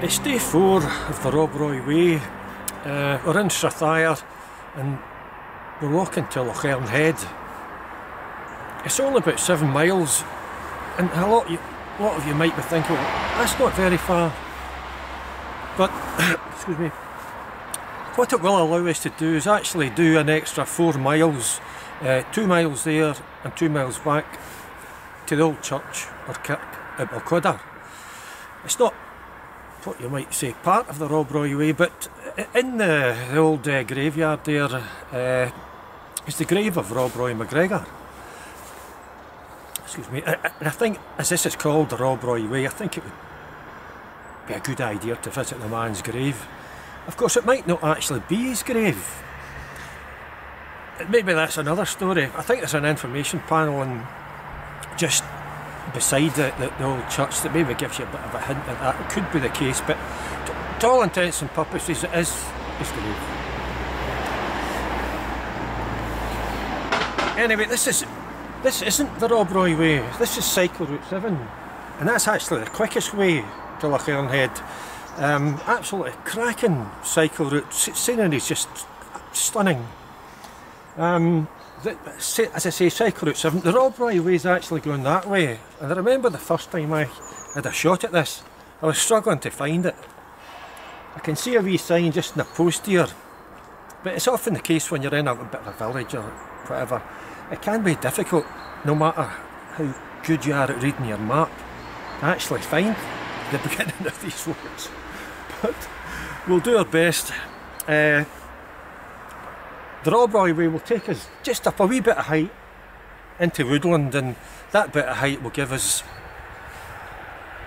It's day 4 of the Rob Roy Way. We're in Strathyre and we're walking to Lochearnhead. It's only about 7 miles, and a lot of you might be thinking, well, that's not very far. But, excuse me, what it will allow us to do is actually do an extra 4 miles, 2 miles there and 2 miles back to the old church or kirk at Balquhidder. It's not what you might say part of the Rob Roy Way, but in the old graveyard there is the grave of Rob Roy MacGregor. Excuse me, and I think, as this is called the Rob Roy Way, I think it would be a good idea to visit the man's grave. Of course, it might not actually be his grave. Maybe that's another story. I think there's an information panel and just beside the old church that maybe gives you a bit of a hint that that it could be the case, but to all intents and purposes it is his grave. Anyway, this isn't the Rob Roy Way, this is Cycle Route 7, and that's actually the quickest way to Lochearnhead. Absolutely cracking cycle route, scenery is just stunning. As I say, Cycle Route 7, the Rob Roy Way is actually going that way, and I remember the first time I had a shot at this, I was struggling to find it. I can see a wee sign just in the post here, but it's often the case when you're in a bit of a village or whatever, it can be difficult, no matter how good you are at reading your map, to actually find the beginning of these roads. But we'll do our best. The Rob Roy Way will take us just up a wee bit of height into woodland, and that bit of height will give us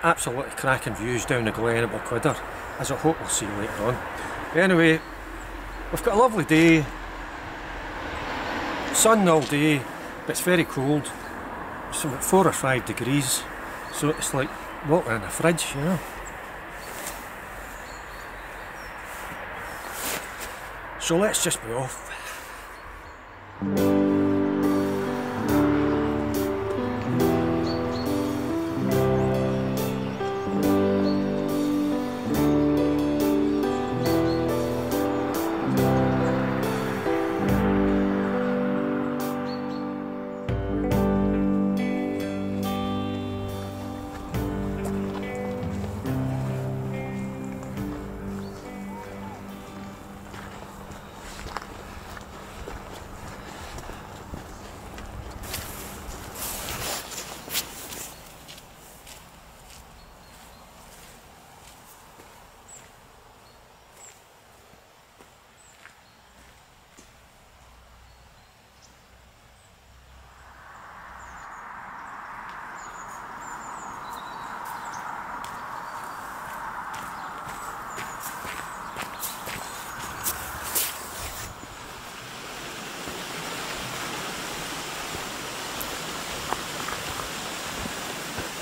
absolutely cracking views down the glen at Balquhidder, as I hope we'll see later on. Anyway, we've got a lovely day, sun all day, but it's very cold. It's about 4 or 5 degrees, so it's like walking in a fridge, you know. So let's just be off.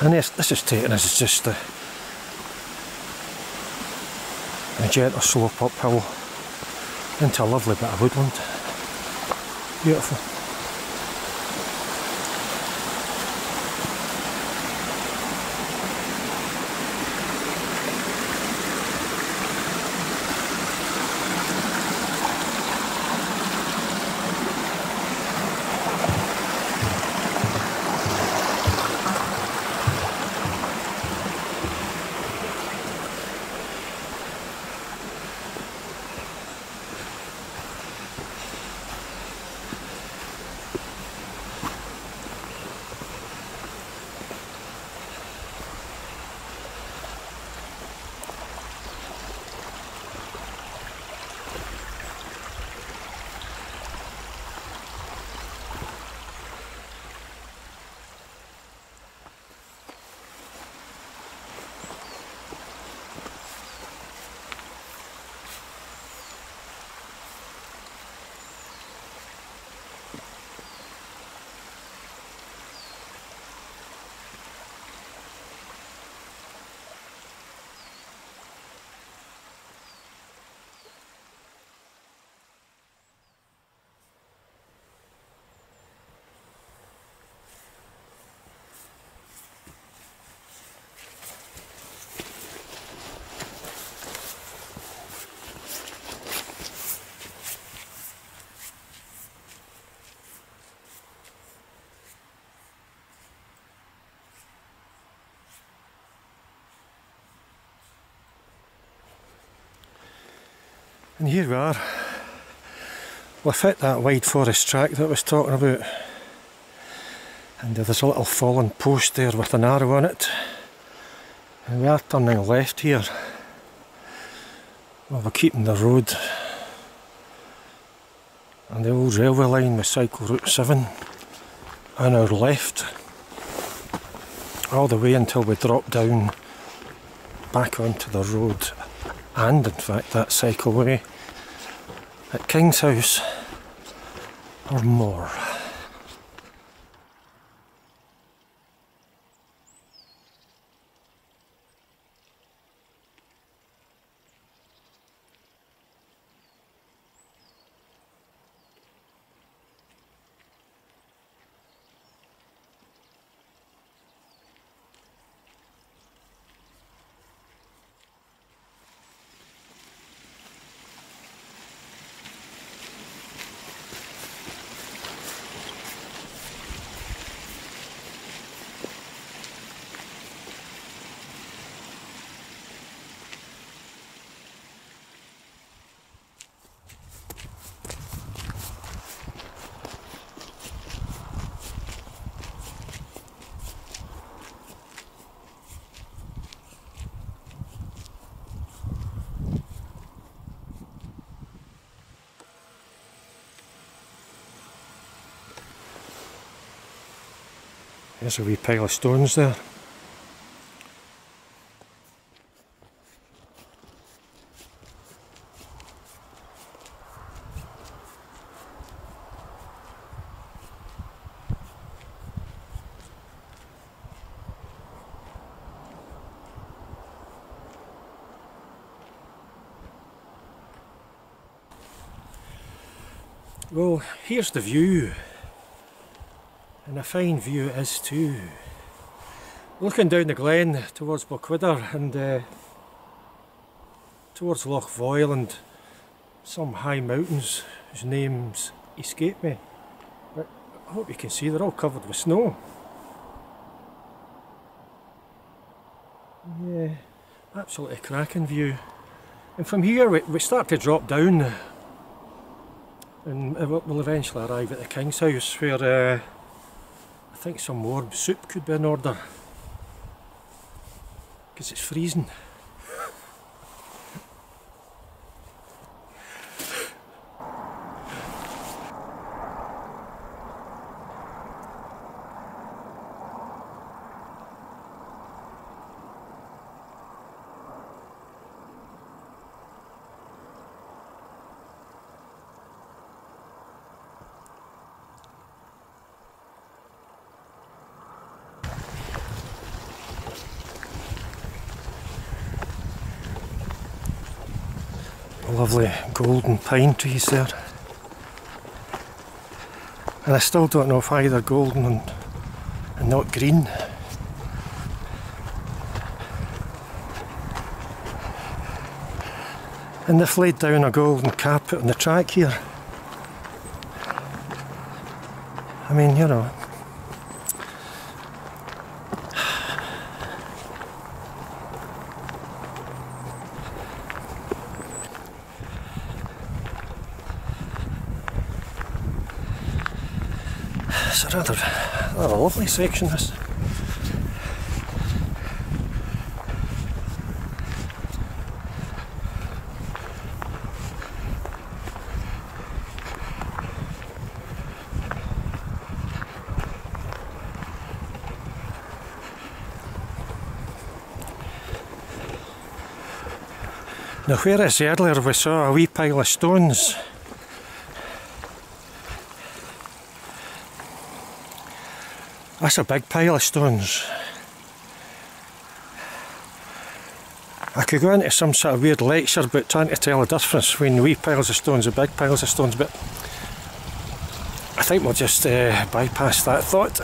And this is taking us just a gentle slope uphill into a lovely bit of woodland. Beautiful. And here we are. We've hit that wide forest track that I was talking about. And there's a little fallen post there with an arrow on it. And we are turning left here. Well, we're keeping the road and the old railway line with cycle route 7 on our left. All the way until we drop down back onto the road and in fact that cycleway at King's House or more. There's a wee pile of stones there. Well, here's the view. And a fine view it is too. Looking down the glen towards Balquhidder and towards Loch Voil and some high mountains whose names escape me. But I hope you can see they're all covered with snow. Yeah, absolutely cracking view. And from here we start to drop down and we'll eventually arrive at the King's House where I think some warm soup could be in order because it's freezing. Lovely golden pine trees there, and I still don't know why they're golden and not green. And they've laid down a golden carpet on the track here. I mean, you know, it's a rather lovely section, this. Now, whereas earlier we saw a wee pile of stones, that's a big pile of stones. I could go into some sort of weird lecture about trying to tell the difference between wee piles of stones and big piles of stones, but I think we'll just bypass that thought.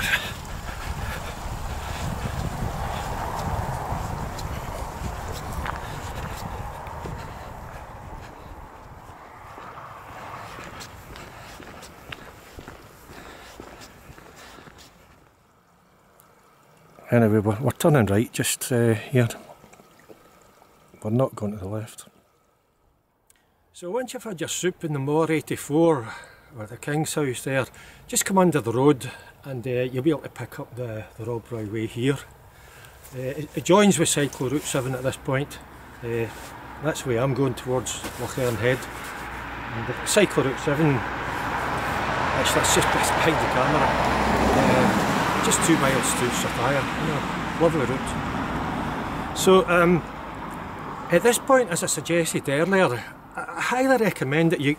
Anyway, we're turning right just here. We're not going to the left. So once you've had your soup in the Moor 84, or the King's House there, just come under the road and you'll be able to pick up the Rob Roy Way here. It joins with Cyclo Route 7 at this point. That's the way I'm going towards Lochearnhead. And the Cyclo Route 7, actually that's just behind the camera, just 2 miles to Strathyre, you know, lovely route. So at this point, as I suggested earlier, I highly recommend that you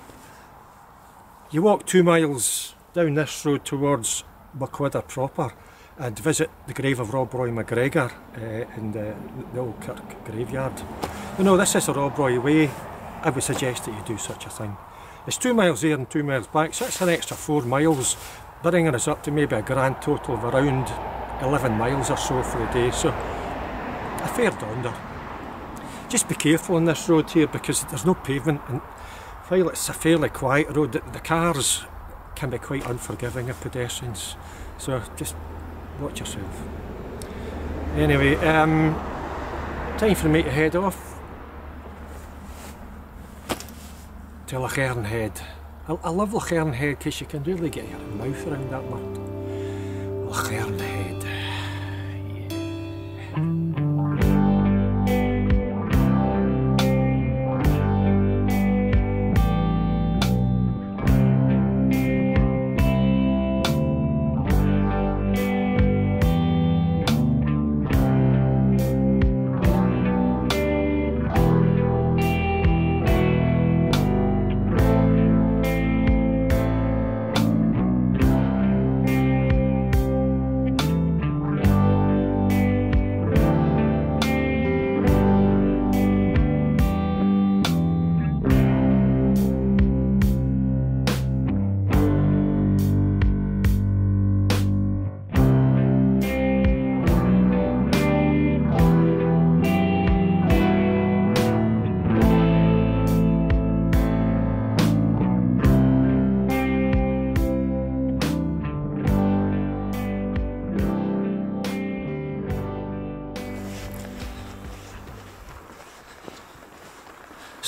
walk 2 miles down this road towards Balquhidder proper and visit the grave of Rob Roy MacGregor in the old kirk graveyard. You know, this is the Rob Roy Way. I would suggest that you do such a thing. It's 2 miles there and 2 miles back, so that's an extra 4 miles, bringing us up to maybe a grand total of around 11 miles or so for the day, so a fair donder. Just be careful on this road here because there's no pavement, and while it's a fairly quiet road, the cars can be quite unforgiving of pedestrians, so just watch yourself. Anyway, time for me to head off to Lochearnhead. I love Lochearnhead because you can really get your mouth around that word. Lochearnhead.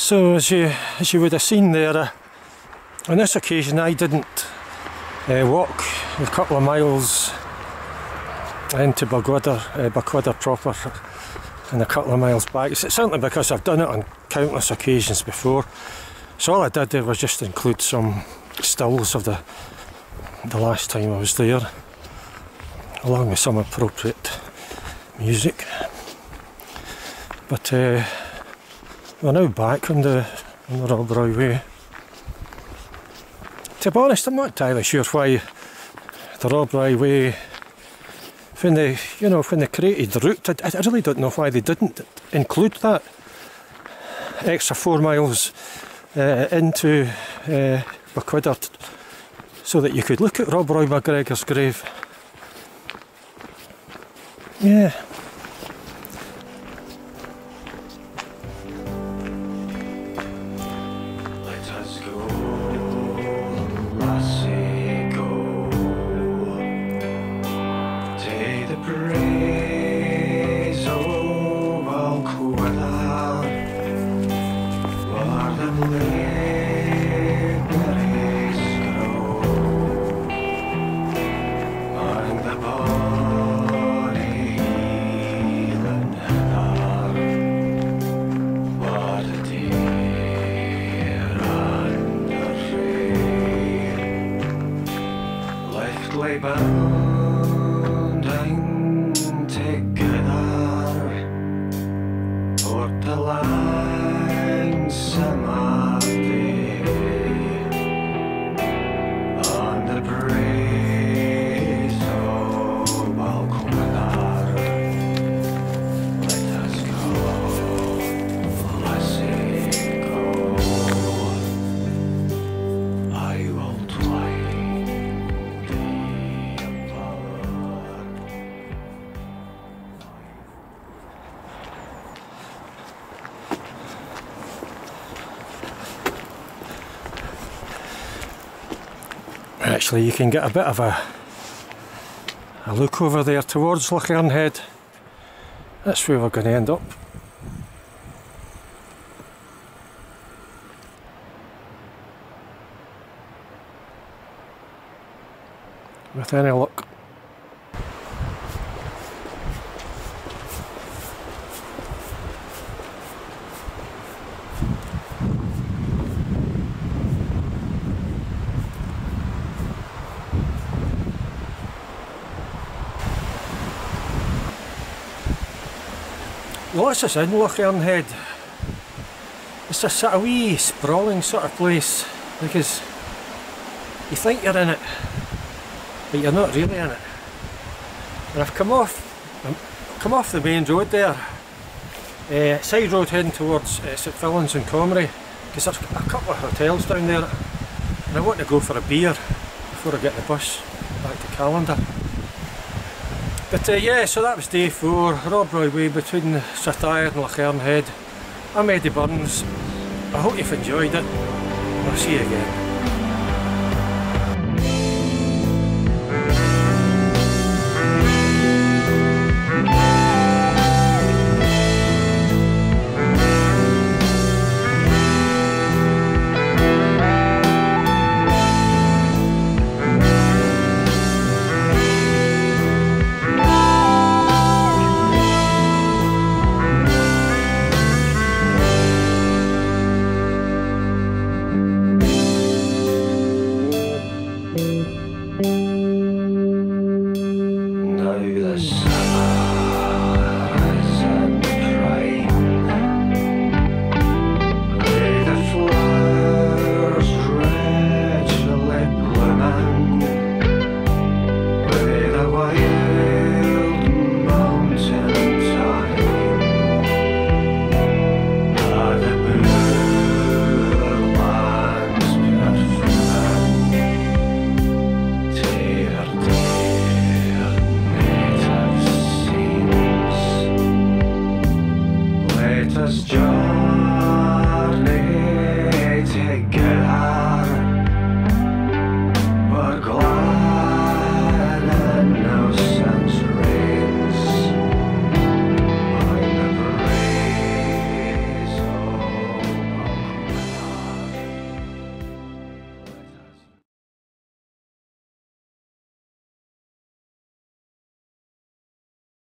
So as you would have seen there, on this occasion I didn't walk a couple of miles into Balquhidder proper and a couple of miles back. It's certainly because I've done it on countless occasions before. So all I did there was just include some stills of the last time I was there, along with some appropriate music. But we're now back on the Rob Roy Way. To be honest, I'm not entirely sure why the Rob Roy Way, when they created the route, I really don't know why they didn't include that extra 4 miles into Balquhidder so that you could look at Rob Roy MacGregor's grave. Yeah. Braes of Balquhidder, where the blackberries grow, and the bonny highland heather, where the deer and the rain liftly bounding together o'er the longsome day on the Braes of Balquhidder. Let us go, lassie, go. I will twine thee apart. Actually, you can get a bit of a look over there towards Lochearnhead. That's where we're going to end up. with any luck. Lots is in Lochearnhead. It's a sort of wee sprawling sort of place, because you think you're in it, but you're not really in it. And I've come off the main road there, side road heading towards St Fillan's and Comrie, because there's a couple of hotels down there, and I want to go for a beer before I get the bus back to Callander. But yeah, so that was day 4, Rob Roy Way between Strathyre and Lochearnhead. I'm Eddie Burns. I hope you've enjoyed it. I'll see you again.